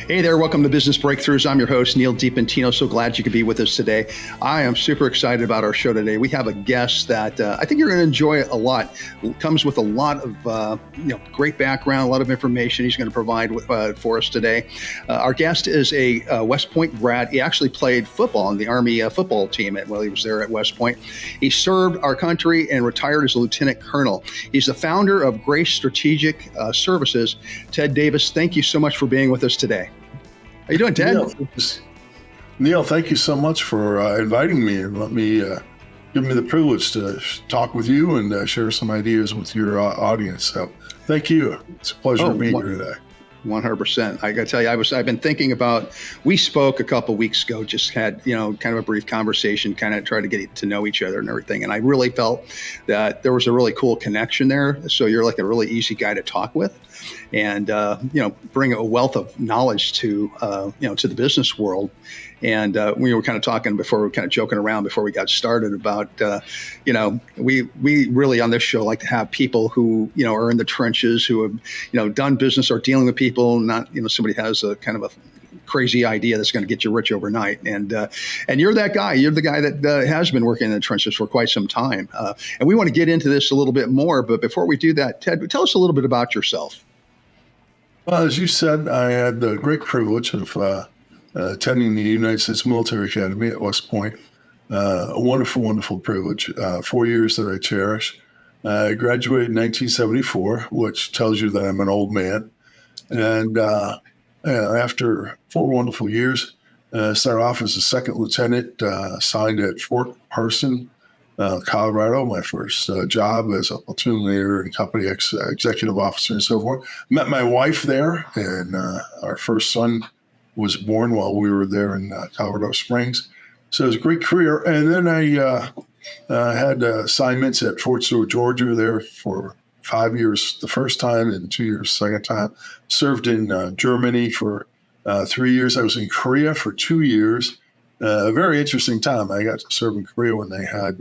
Hey there, welcome to Business Breakthroughs. I'm your host, Neal Dipentino. So glad you could be with us today. I am super excited about our show today. We have a guest that I think you're going to enjoy a lot. Comes with a lot of great background, a lot of information he's going to provide for us today. Our guest is a West Point grad. He actually played football on the Army football team while he was there at West Point. He served our country and retired as a lieutenant colonel. He's the founder of Grace Strategic Services. Ted Davis, thank you so much for being with us today. How you doing, Ted? Neal, thank you so much for inviting me and give me the privilege to talk with you and share some ideas with your audience. So thank you. It's a pleasure being here today. 100%. I got to tell you, I've been thinking about, we spoke a couple of weeks ago, just had, kind of a brief conversation, kind of tried to get to know each other and everything. And I really felt that there was a really cool connection there. So you're like a really easy guy to talk with and, bring a wealth of knowledge to the business world. And we were kind of talking before, we were kind of joking around before we got started about, we really on this show like to have people who, are in the trenches, who have, done business or dealing with people, not, somebody has a kind of a crazy idea that's going to get you rich overnight. And you're that guy. You're the guy that has been working in the trenches for quite some time. And we want to get into this a little bit more. But before we do that, Ted, tell us a little bit about yourself. Well, as you said, I had the great privilege of attending the United States Military Academy at West Point. A wonderful, wonderful privilege. 4 years that I cherish. I graduated in 1974, which tells you that I'm an old man. And after 4 wonderful years, started off as a second lieutenant, assigned at Fort Carson, Colorado, my first job as a platoon leader and company executive officer and so forth. Met my wife there, and our first son was born while we were there in Colorado Springs. So it was a great career. And then I had assignments at Fort Stewart, Georgia there for 5 years the first time and 2 years the second time. Served in Germany for 3 years. I was in Korea for 2 years. A very interesting time. I got to serve in Korea when they had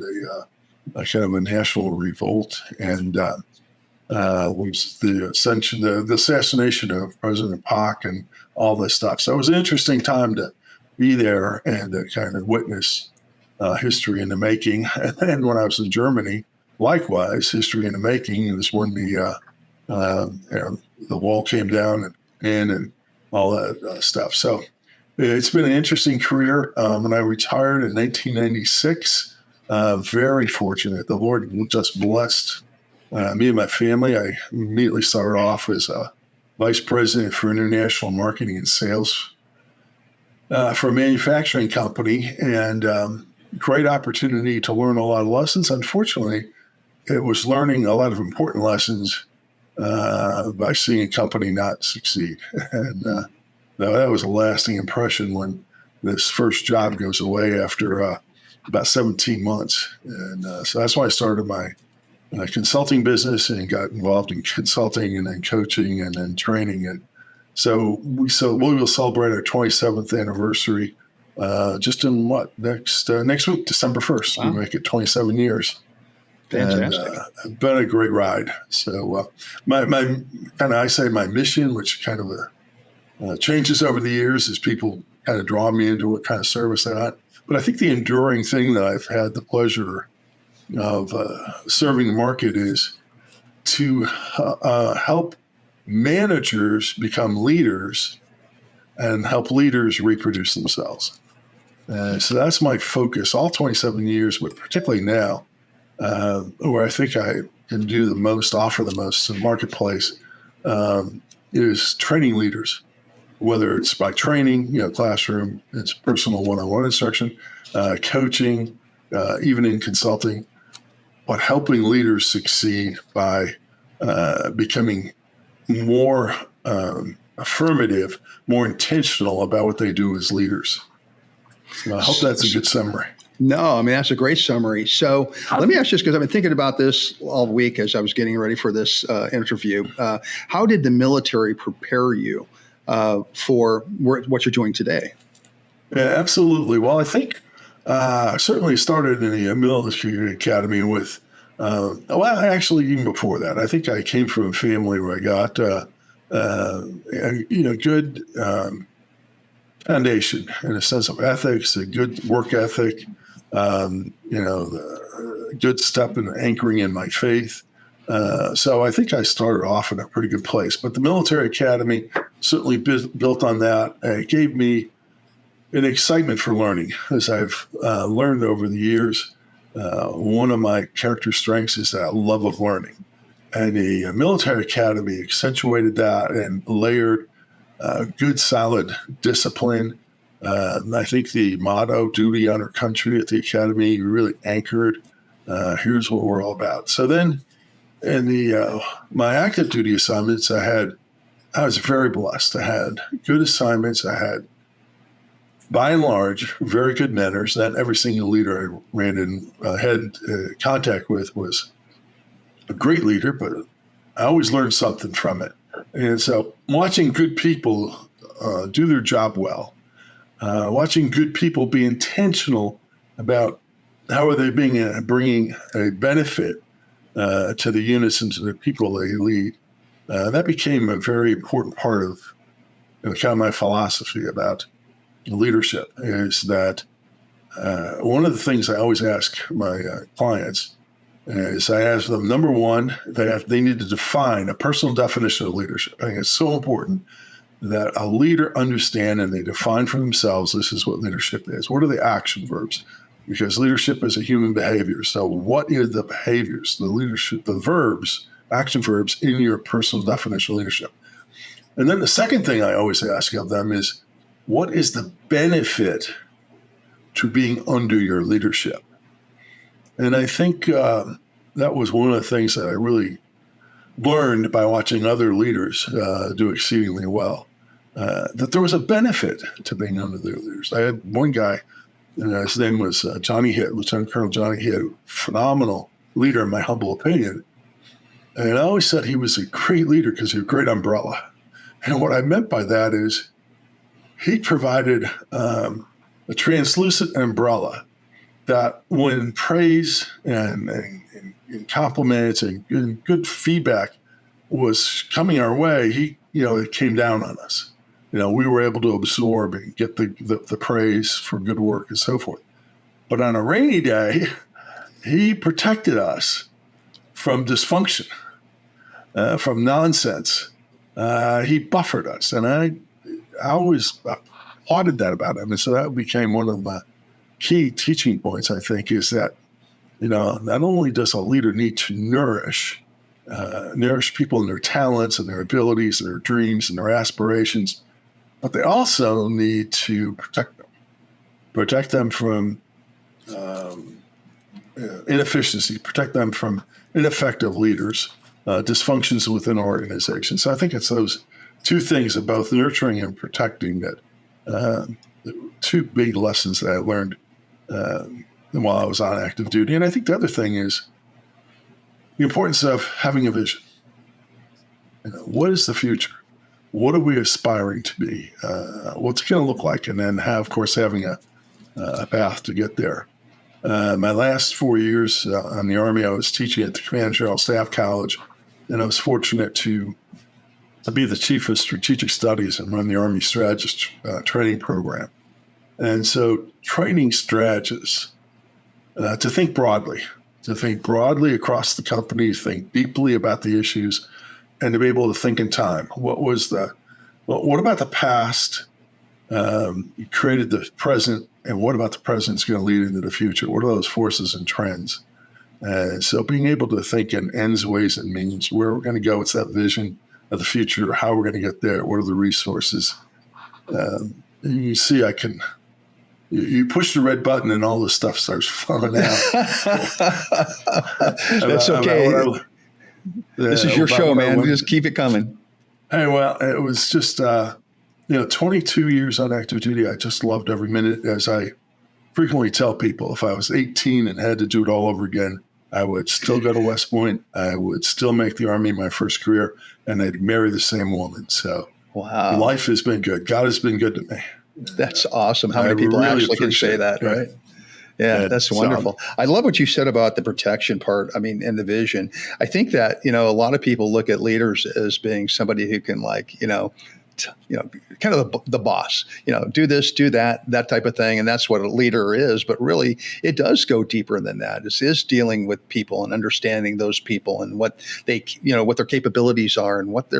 a kind of a national revolt, and was the assassination of President Park and all this stuff. So it was an interesting time to be there and to kind of witness history in the making. And then when I was in Germany, likewise, history in the making. It was when the wall came down and all that stuff. So it's been an interesting career. When I retired in 1996, very fortunate. The Lord just blessed me and my family. I immediately started off as a vice president for international marketing and sales for a manufacturing company, and great opportunity to learn a lot of lessons. Unfortunately, it was learning a lot of important lessons by seeing a company not succeed. And that was a lasting impression when this first job goes away after about 17 months. And so that's why I started my consulting business and got involved in consulting and then coaching and then training. And so we will celebrate our 27th anniversary just in next week, December 1st. Wow. We make it 27 years. Fantastic. And been a great ride. So my mission, which kind of changes over the years as people kind of draw me into what kind of service I got. But I think the enduring thing that I've had the pleasure of serving the market is to help managers become leaders and help leaders reproduce themselves. So that's my focus all 27 years, but particularly now, where I think I can do the most, offer the most in the marketplace, is training leaders, whether it's by training, classroom, it's personal one-on-one instruction, coaching, even in consulting, but helping leaders succeed by becoming more affirmative, more intentional about what they do as leaders. So I hope that's a good summary. No, I mean, that's a great summary. So let me ask you this, because I've been thinking about this all week as I was getting ready for this interview. How did the military prepare you for what you're doing today? Yeah, absolutely. Well, I think I certainly started in the military academy with, actually even before that, I think I came from a family where I got, good foundation and a sense of ethics, a good work ethic, the good step in anchoring in my faith. So I think I started off in a pretty good place. But the military academy certainly built on that. It gave me an excitement for learning, as I've learned over the years. One of my character strengths is that love of learning. And the military academy accentuated that and layered good, solid discipline. I think the motto, duty, honor, country at the academy, really anchored, here's what we're all about. So then in my active duty assignments, I was very blessed. I had good assignments. I had, by and large, very good mentors. Not every single leader I ran in had contact with was a great leader, but I always learned something from it. And so watching good people do their job well, watching good people be intentional about how are they bringing a benefit to the units and to the people they lead, that became a very important part of kind of my philosophy about leadership, is that one of the things I always ask my clients is I ask them, number one, they need to define a personal definition of leadership. I think it's so important that a leader understand and they define for themselves, this is what leadership is. What are the action verbs? Because leadership is a human behavior. So what are the behaviors, the leadership, the verbs, action verbs in your personal definition of leadership? And then the second thing I always ask of them is, what is the benefit to being under your leadership? And I think that was one of the things that I really learned by watching other leaders do exceedingly well, that there was a benefit to being under their leaders. I had one guy, and his name was Johnny Hitt, Lieutenant Colonel Johnny Hitt, phenomenal leader in my humble opinion. And I always said he was a great leader because he was a great umbrella. And what I meant by that is he provided a translucent umbrella that when praise and compliments and good feedback was coming our way, it came down on us. We were able to absorb and get the praise for good work and so forth. But on a rainy day, he protected us from dysfunction, from nonsense. He buffered us, and I always applauded that about him. And so that became one of my key teaching points, I think, is that, not only does a leader need to nourish people and their talents and their abilities and their dreams and their aspirations, but they also need to protect them from inefficiency, protect them from ineffective leaders, dysfunctions within our organization. So I think it's those two things of both nurturing and protecting that two big lessons that I learned while I was on active duty. And I think the other thing is the importance of having a vision. What is the future? What are we aspiring to be? What's it going to look like? And then, of course, having a path to get there. My last 4 years in the Army, I was teaching at the Command General Staff College, and I was fortunate to be the chief of strategic studies and run the Army strategist training program. And so training strategists to think broadly across the company, think deeply about the issues, and to be able to think in time. What about the past? You created the present, and what about the present is going to lead into the future? What are those forces and trends? So being able to think in ends, ways, and means, where we're going to go, what's that vision of the future, how we're going to get there, what are the resources? You see, you push the red button and all this stuff starts flowing out. That's okay. This is your show, man. Just keep it coming. Hey, well, it was just, 22 years on active duty. I just loved every minute. As I frequently tell people, if I was 18 and had to do it all over again, I would still go to West Point. I would still make the Army my first career, and I'd marry the same woman. So wow, life has been good. God has been good to me. That's awesome. How many people really actually can say that, right? Yeah, that's wonderful. I love what you said about the protection part. I mean, and the vision. I think that, a lot of people look at leaders as being somebody who can kind of the boss, do this, do that type of thing. And that's what a leader is. But really, it does go deeper than that. It is dealing with people and understanding those people and what what their capabilities are and what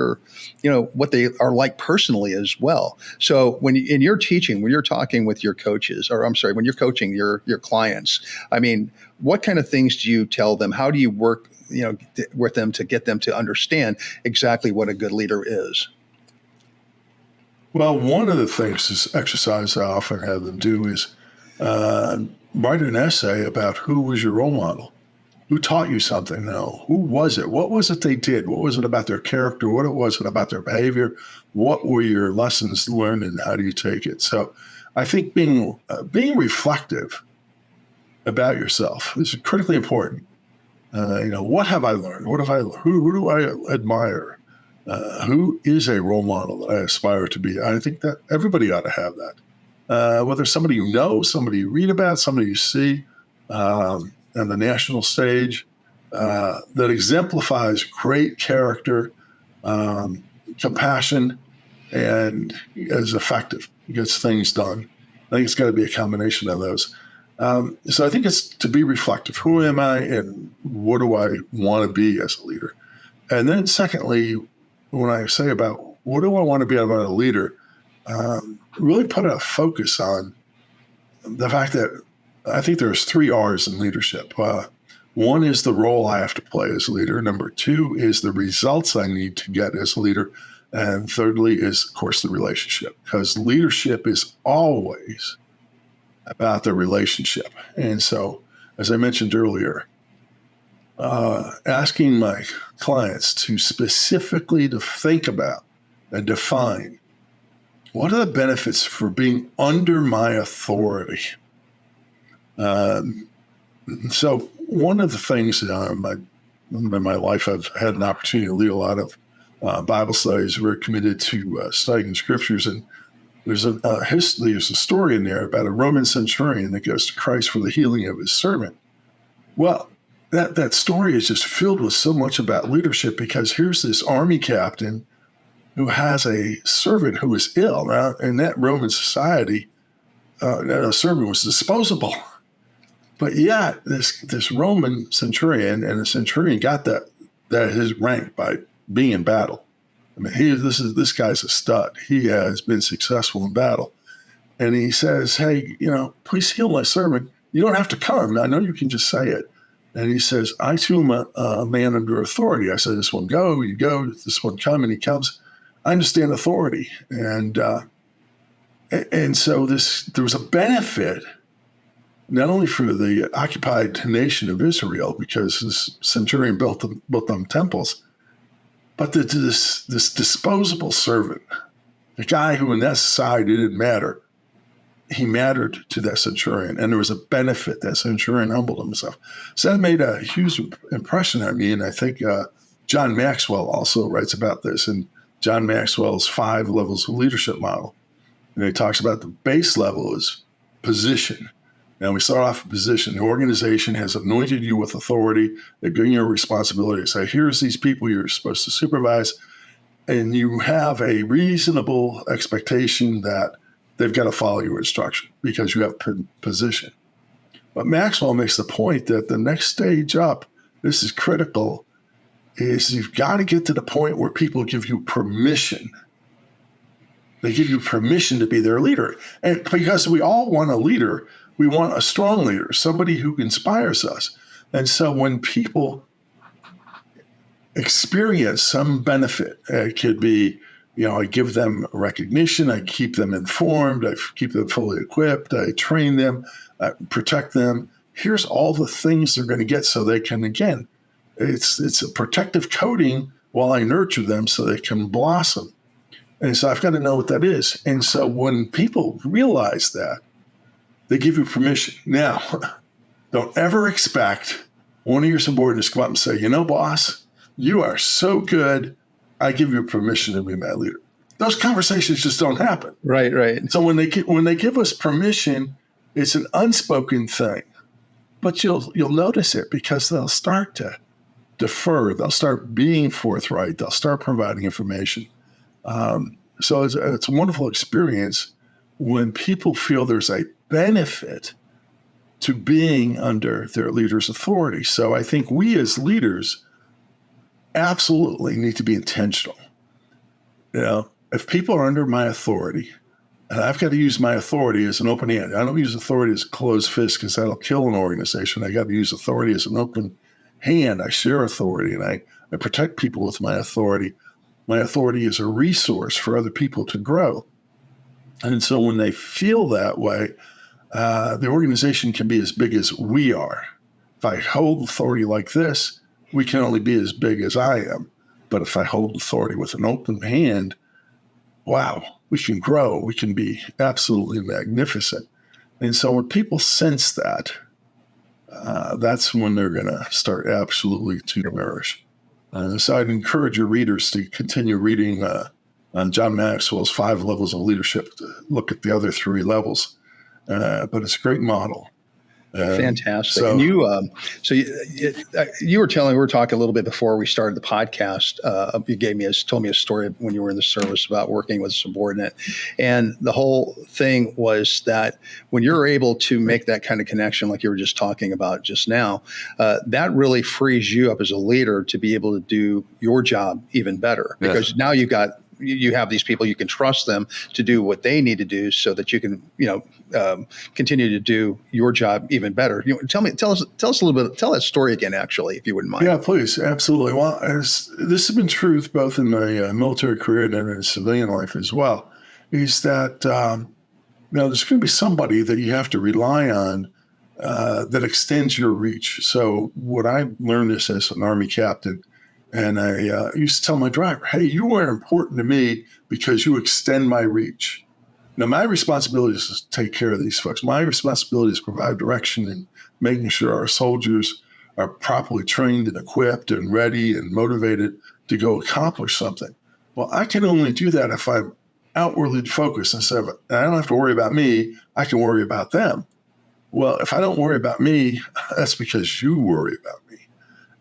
what they are like personally as well. So in your teaching, when you're talking with your coaches, or I'm sorry, when you're coaching your clients, I mean, what kind of things do you tell them? How do you work, with them to get them to understand exactly what a good leader is? Well, one of the things, this exercise I often have them do is write an essay about who was your role model, who taught you something. Now, who was it? What was it they did? What was it about their character? What was it about their behavior? What were your lessons learned, and how do you take it? So, I think being reflective about yourself is critically important. What have I learned? Who do I admire? Who is a role model that I aspire to be? I think that everybody ought to have that. Whether somebody you know, somebody you read about, somebody you see on the national stage, that exemplifies great character, compassion, and is effective, gets things done. I think it's got to be a combination of those. So I think it's to be reflective. Who am I, and what do I want to be as a leader? And then secondly, when I say about what do I want to be about a leader, really put a focus on the fact that I think there's 3 R's in leadership. One is the role I have to play as a leader. Number 2 is the results I need to get as a leader. And thirdly is, of course, the relationship, because leadership is always about the relationship. And so, as I mentioned earlier, asking my clients to specifically to think about and define what are the benefits for being under my authority. So one of the things in my life, I've had an opportunity to lead a lot of Bible studies. We're committed to studying scriptures, and there's a story in there about a Roman centurion that goes to Christ for the healing of his servant. Well, that story is just filled with so much about leadership, because here's this army captain who has a servant who is ill. Now, in that Roman society, a servant was disposable. But yet, this Roman centurion, and the centurion got that his rank by being in battle. I mean, this guy's a stud. He has been successful in battle. And he says, hey, please heal my servant. You don't have to come. I know you can just say it. And he says, I too am a man under authority. I said, this one go, you go, this one come, and he comes. I understand authority. And so there was a benefit, not only for the occupied nation of Israel, because this centurion built them temples, but this disposable servant, the guy who in that society didn't matter, he mattered to that centurion, and there was a benefit. That centurion humbled himself. So that made a huge impression on me, and I think John Maxwell also writes about this in John Maxwell's 5 levels of leadership model. And he talks about the base level is position. Now, we start off with position. The organization has anointed you with authority. They're giving you a responsibility to say, here's these people you're supposed to supervise, and you have a reasonable expectation that they've got to follow your instruction because you have position. But Maxwell makes the point that the next stage up, this is critical, is you've got to get to the point where people give you permission. They give you permission to be their leader. And because we all want a leader, we want a strong leader, somebody who inspires us. And so when people experience some benefit, it could be, I give them recognition, I keep them informed, I keep them fully equipped, I train them, I protect them. Here's all the things they're going to get so they can, again, it's a protective coating while I nurture them so they can blossom. And so I've got to know what that is. And so when people realize that, they give you permission. Now, don't ever expect one of your subordinates to come up and say, boss, you are so good, I give you permission to be my leader. Those conversations just don't happen. Right. So when they give us permission, it's an unspoken thing. But you'll notice it because they'll start to defer. They'll start being forthright. They'll start providing information. So it's a wonderful experience when people feel there's a benefit to being under their leader's authority. So I think we as leaders absolutely need to be intentional. If people are under my authority, and I've got to use my authority as an open hand. I don't use authority as a closed fist because that'll kill an organization. I got to use authority as an open hand. I share authority and I protect people with my authority. My authority is a resource for other people to grow. And so when they feel that way, the organization can be as big as we are. If I hold authority like this, we can only be as big as I am. But if I hold authority with an open hand, wow, we can grow. We can be absolutely magnificent. And so when people sense that, that's when they're going to start absolutely to nourish. So I'd encourage your readers to continue reading on John Maxwell's 5 levels of leadership to look at the other 3 levels. But it's a great model. Fantastic. And you were we were talking a little bit before we started the podcast. You told me a story when you were in the service about working with a subordinate. And the whole thing was that when you're able to make that kind of connection, like you were just talking about just now, that really frees you up as a leader to be able to do your job even better. Because now you have these people, you can trust them to do what they need to do so that you can, continue to do your job even better. Tell us a little bit, tell that story again, actually, if you wouldn't mind. Yeah, please. Absolutely. Well, this has been truth both in my military career and in civilian life as well, is that, there's going to be somebody that you have to rely on that extends your reach. So what I learned this as an Army captain, and I used to tell my driver, hey, you are important to me because you extend my reach. Now, my responsibility is to take care of these folks. My responsibility is to provide direction and making sure our soldiers are properly trained and equipped and ready and motivated to go accomplish something. Well, I can only do that if I'm outwardly focused instead of, I don't have to worry about me, I can worry about them. Well, if I don't worry about me, that's because you worry about me.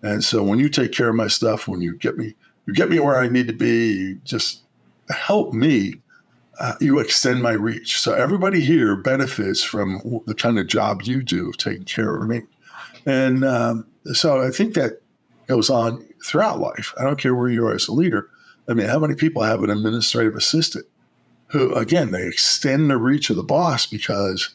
And so when you take care of my stuff, when you get me where I need to be, you just help me, you extend my reach. So everybody here benefits from the kind of job you do of taking care of me. And so I think that goes on throughout life. I don't care where you are as a leader. I mean, how many people have an administrative assistant who, again, they extend the reach of the boss because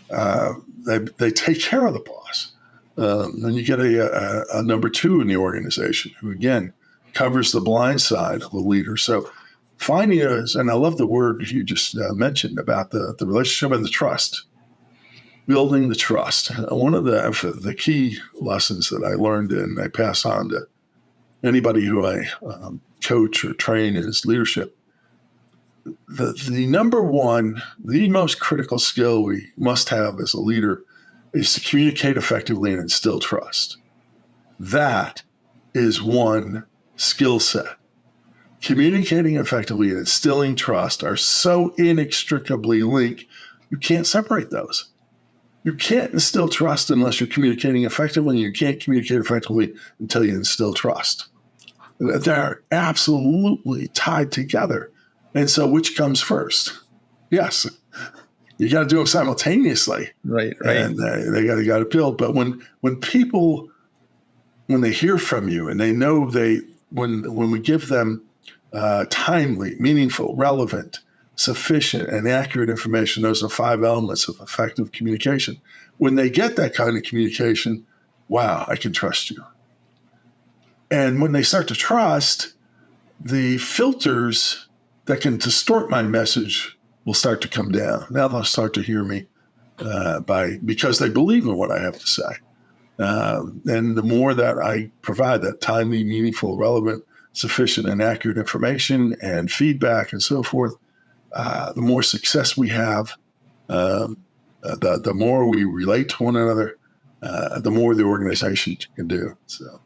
they take care of the boss. Then you get a number 2 in the organization who, again, covers the blind side of the leader. So finding and I love the word you just mentioned about the relationship and the trust, building the trust. One of the key lessons that I learned and I pass on to anybody who I coach or train in is leadership. The number 1, the most critical skill we must have as a leader is to communicate effectively and instill trust. That is one skill set. Communicating effectively and instilling trust are so inextricably linked, you can't separate those. You can't instill trust unless you're communicating effectively, and you can't communicate effectively until you instill trust. They're absolutely tied together. And so which comes first? Yes, you got to do them simultaneously. Right. And they got to build. But when people, when they hear from you and they know when we give them timely, meaningful, relevant, sufficient, and accurate information, those are 5 elements of effective communication. When they get that kind of communication, wow, I can trust you. And when they start to trust, the filters that can distort my message will start to come down. Now they'll start to hear me because they believe in what I have to say. And the more that I provide that timely, meaningful, relevant, sufficient, and accurate information and feedback and so forth, the more success we have, the more we relate to one another, the more the organization can do. So,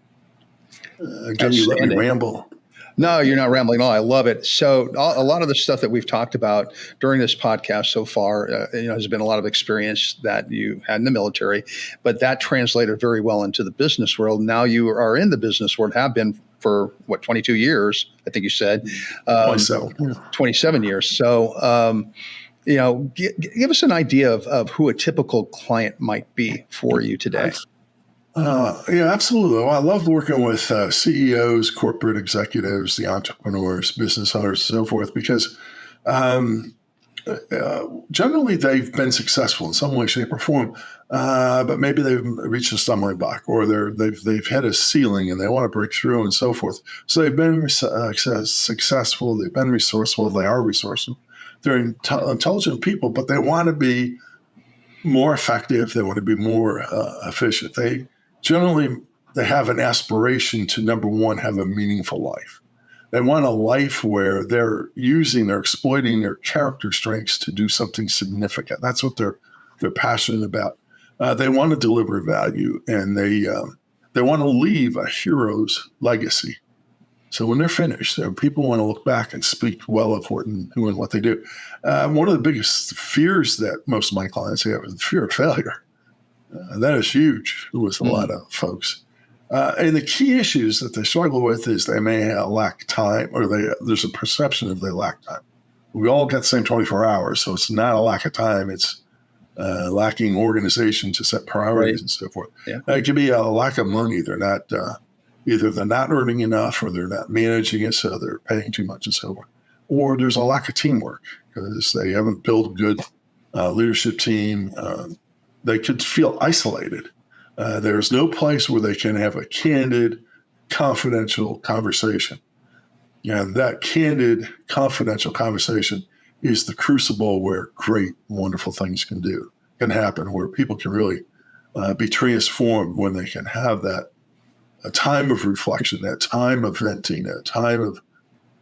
again, you let me ramble. No, you're not rambling at all. I love it. So a lot of the stuff that we've talked about during this podcast so far, has been a lot of experience that you had in the military, but that translated very well into the business world. Now you are in the business world, have been for 22 years, I think you said, 27. 27 years. So, give us an idea of who a typical client might be for you today. Yeah, absolutely. Well, I love working with CEOs, corporate executives, the entrepreneurs, business owners, and so forth, because generally they've been successful in some way, shape, or form, but maybe they've reached a stumbling block, or they've hit a ceiling and they want to break through, and so forth. So they've been successful, they've been resourceful, they are resourceful. They're intelligent people, but they want to be more effective. They want to be more efficient. They have an aspiration to, number one, have a meaningful life. They want a life where they're exploiting their character strengths to do something significant. That's what they're passionate about. They want to deliver value, and they want to leave a hero's legacy. So when they're finished, people want to look back and speak well of who and what they do. One of the biggest fears that most of my clients have is the fear of failure. That is huge with a lot of folks. And the key issues that they struggle with is they may lack time, or there's a perception of they lack time. We all got the same 24 hours, so it's not a lack of time. It's lacking organization to set priorities and so forth. Yeah. It could be a lack of money. They're not either they're not earning enough, or they're not managing it, so they're paying too much and so forth. Or there's a lack of teamwork because they haven't built a good leadership team. They could feel isolated. There's no place where they can have a candid, confidential conversation. That candid, confidential conversation is the crucible where great, wonderful things can happen, where people can really be transformed when they can have that a time of reflection, that time of venting, that time of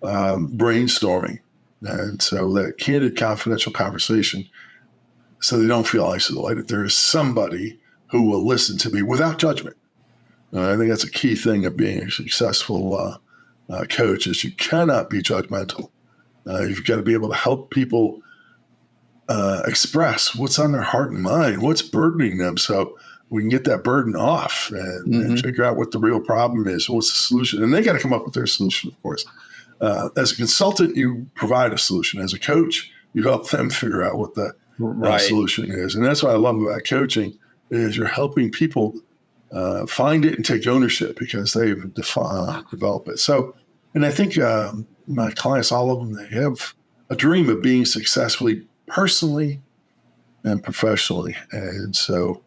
brainstorming. And so that candid, confidential conversation, so they don't feel isolated. There is somebody who will listen to me without judgment. I think that's a key thing of being a successful coach, is you cannot be judgmental. You've got to be able to help people express what's on their heart and mind, what's burdening them, so we can get that burden off and figure out what the real problem is, what's the solution. And they got to come up with their solution, of course. As a consultant, you provide a solution. As a coach, you help them figure out what the solution is. And that's what I love about coaching, is you're helping people find it and take ownership because they've developed it. So, and I think my clients, all of them, they have a dream of being successfully personally and professionally. And so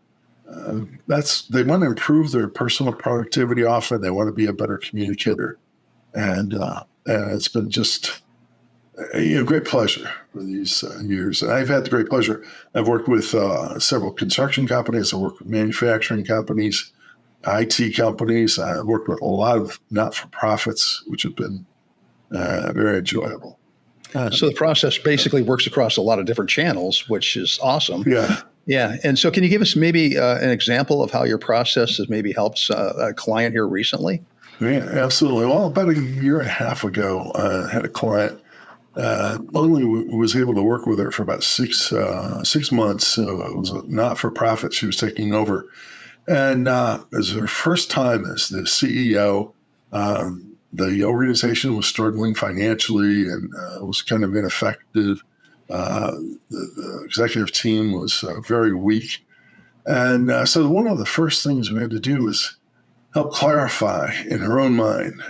they want to improve their personal productivity often. They want to be a better communicator. And it's been just a great pleasure for these years. And I've had the great pleasure. I've worked with several construction companies. I've worked with manufacturing companies, IT companies. I've worked with a lot of not-for-profits, which have been very enjoyable. So the process basically works across a lot of different channels, which is awesome. Yeah. Yeah. And so can you give us maybe an example of how your process has maybe helped a client here recently? Yeah, absolutely. Well, about a year and a half ago, I had a client. Only was able to work with her for about 6 months. It was a not-for-profit she was taking over. And it was her first time as the CEO. The organization was struggling financially and was kind of ineffective. The executive team was very weak. And so one of the first things we had to do was help clarify in her own mind.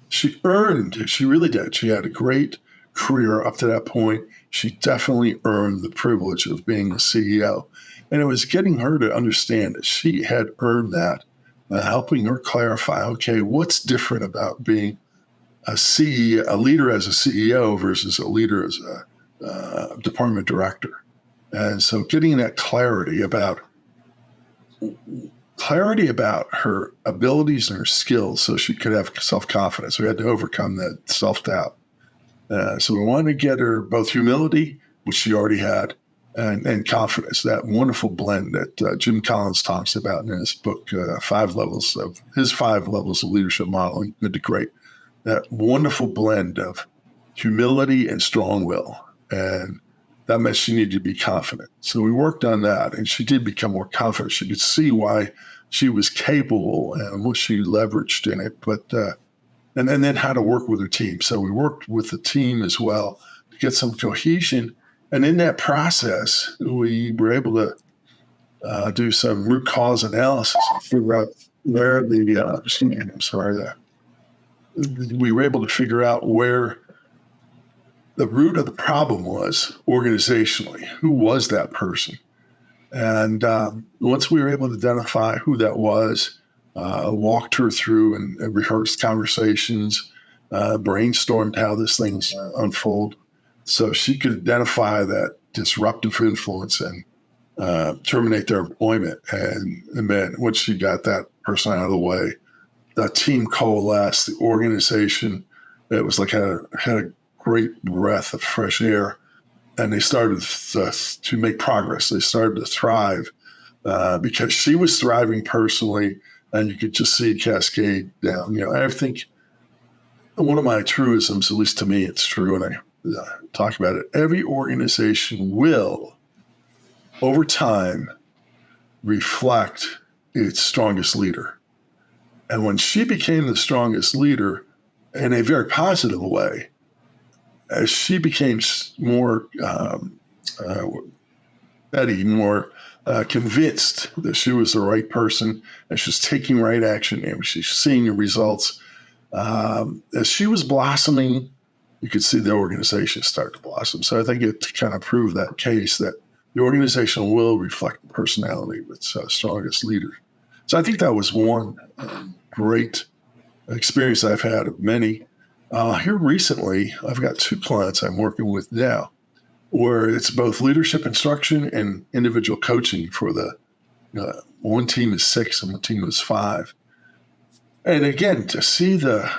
She really did. She had a great career up to that point. She definitely earned the privilege of being the CEO. And it was getting her to understand that she had earned that, helping her clarify, okay, what's different about being a leader as a CEO versus a leader as a department director. And so getting that clarity about her abilities and her skills so she could have self-confidence. We had to overcome that self-doubt. So we wanted to get her both humility, which she already had, and confidence, that wonderful blend that Jim Collins talks about in his book, 5 Levels of Leadership Modeling, Good to Great. That wonderful blend of humility and strong will. And that meant she needed to be confident. So we worked on that, and she did become more confident. She could see why she was capable and what she leveraged in it, but and then how to work with her team. So we worked with the team as well to get some cohesion. And in that process, we were able to do some root cause analysis and figure out where we were able to figure out where the root of the problem was organizationally. Who was that person? And once we were able to identify who that was, walked her through and rehearsed conversations, brainstormed how this thing's unfold, so she could identify that disruptive influence and terminate their employment. And then once she got that person out of the way, the team coalesced, the organization, it was like had a great breath of fresh air. And they started to make progress. They started to thrive because she was thriving personally, and you could just see it cascade down. I think one of my truisms, at least to me, it's true, and I talk about it. Every organization will, over time, reflect its strongest leader. And when she became the strongest leader in a very positive way, as she became more steady, more convinced that she was the right person and she was taking right action and she's seeing the results, as she was blossoming, you could see the organization start to blossom. So I think it kind of proved that case that the organization will reflect the personality of its strongest leader. So I think that was one great experience I've had of many. Here recently, I've got 2 clients I'm working with now where it's both leadership instruction and individual coaching for the one team is 6 and one team is 5. And again, to see the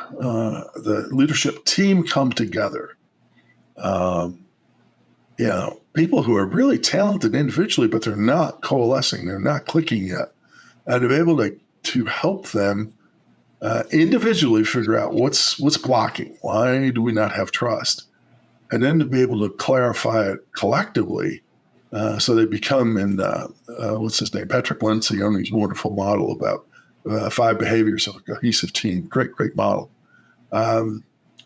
leadership team come together, people who are really talented individually, but they're not coalescing, they're not clicking yet, and to be able to help them individually figure out what's blocking. Why do we not have trust? And then to be able to clarify it collectively, so they become, and what's his name, Patrick Lencioni's wonderful model about 5 behaviors of a cohesive team. Great model.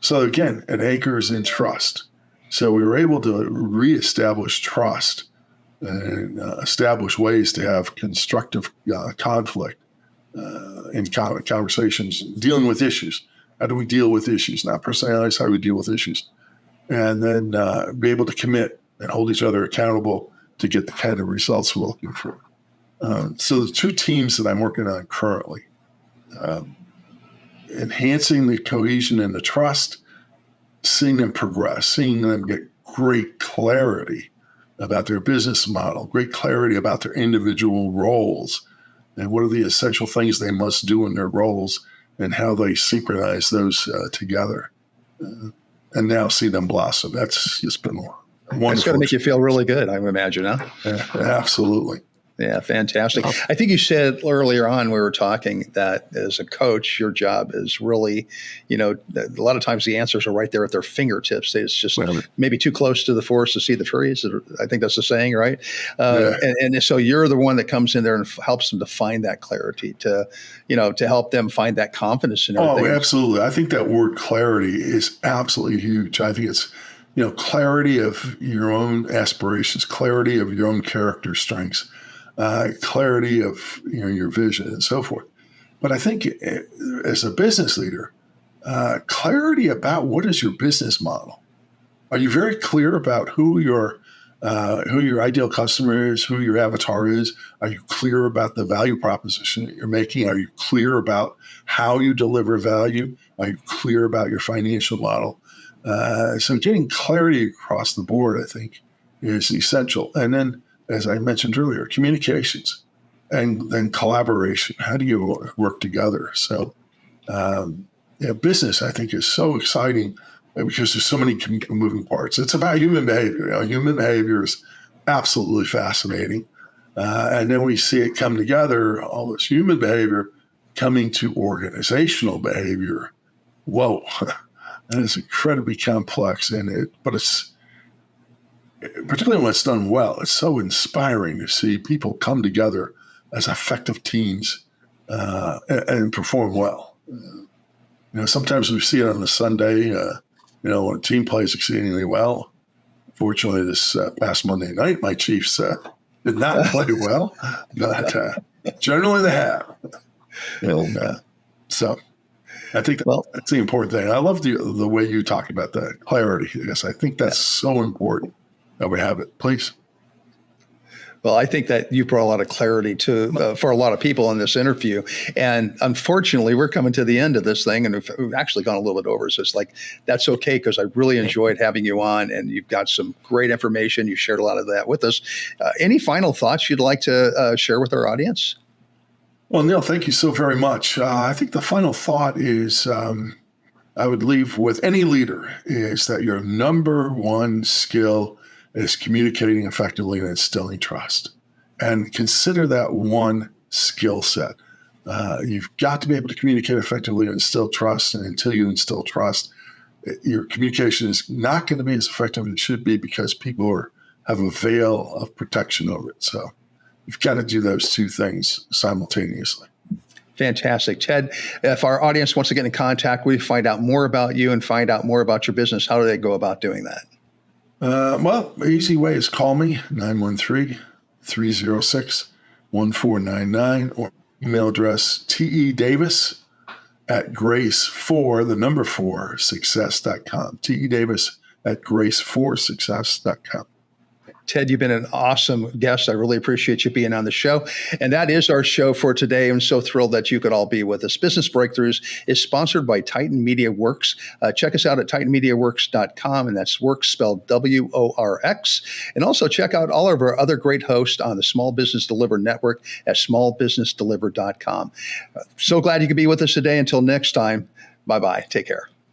So again, it anchors in trust. So we were able to reestablish trust and establish ways to have constructive conflict in conversations, dealing with issues. How do we deal with issues? Not personalities, how do we deal with issues? And then be able to commit and hold each other accountable to get the kind of results we're looking for. So the 2 teams that I'm working on currently, enhancing the cohesion and the trust, seeing them progress, seeing them get great clarity about their business model, great clarity about their individual roles, and what are the essential things they must do in their roles and how they synchronize those together. And now see them blossom. That's just been wonderful. It's got to make you feel really good, I would imagine, huh? Yeah, absolutely. Yeah, fantastic. I think you said earlier on, we were talking that as a coach, your job is really, a lot of times the answers are right there at their fingertips. It's just maybe too close to the forest to see the trees. I think that's the saying, right? And so you're the one that comes in there and helps them to find that clarity, to help them find that confidence in everything. Oh, absolutely. I think that word clarity is absolutely huge. I think it's, clarity of your own aspirations, clarity of your own character strengths, clarity of your vision and so forth. But I think as a business leader, clarity about what is your business model. Are you very clear about who your ideal customer is, who your avatar is? Are you clear about the value proposition that you're making? Are you clear about how you deliver value? Are you clear about your financial model? So getting clarity across the board, I think, is essential. And then, as I mentioned earlier, communications and then collaboration. How do you work together? So, business, I think, is so exciting because there's so many moving parts. It's about human behavior. Human behavior is absolutely fascinating. And then we see it come together, all this human behavior coming to organizational behavior. Whoa, that is incredibly complex. But it's, particularly when it's done well, it's so inspiring to see people come together as effective teams and perform well. Sometimes we see it on a Sunday, when a team plays exceedingly well. Fortunately, this past Monday night, my Chiefs did not play well, but generally they have. So I think that's the important thing. I love the way you talk about that clarity. Yes, I think that's so important that we have it. Please. Well, I think that you brought a lot of clarity for a lot of people in this interview. And unfortunately, we're coming to the end of this thing, and we've actually gone a little bit over. So it's like, that's okay, because I really enjoyed having you on, and you've got some great information. You shared a lot of that with us. Any final thoughts you'd like to share with our audience? Well, Neal, thank you so very much. I think the final thought is I would leave with any leader is that your number one skill is communicating effectively and instilling trust. And consider that one skill set. You've got to be able to communicate effectively and instill trust. And until you instill trust, your communication is not going to be as effective as it should be, because people have a veil of protection over it. So you've got to do those two things simultaneously. Fantastic. Ted, if our audience wants to get in contact with you, find out more about you and find out more about your business, how do they go about doing that? Well, the easy way is call me, 913-306-1499, or email address tedavis@grace4success.com. tedavis@grace4success.com. Ted, you've been an awesome guest. I really appreciate you being on the show. And that is our show for today. I'm so thrilled that you could all be with us. Business Breakthroughs is sponsored by Titan Media Works. Check us out at titanmediaworks.com, and that's works spelled WORX. And also check out all of our other great hosts on the Small Business Deliver Network at smallbusinessdeliver.com. So glad you could be with us today. Until next time, bye-bye. Take care.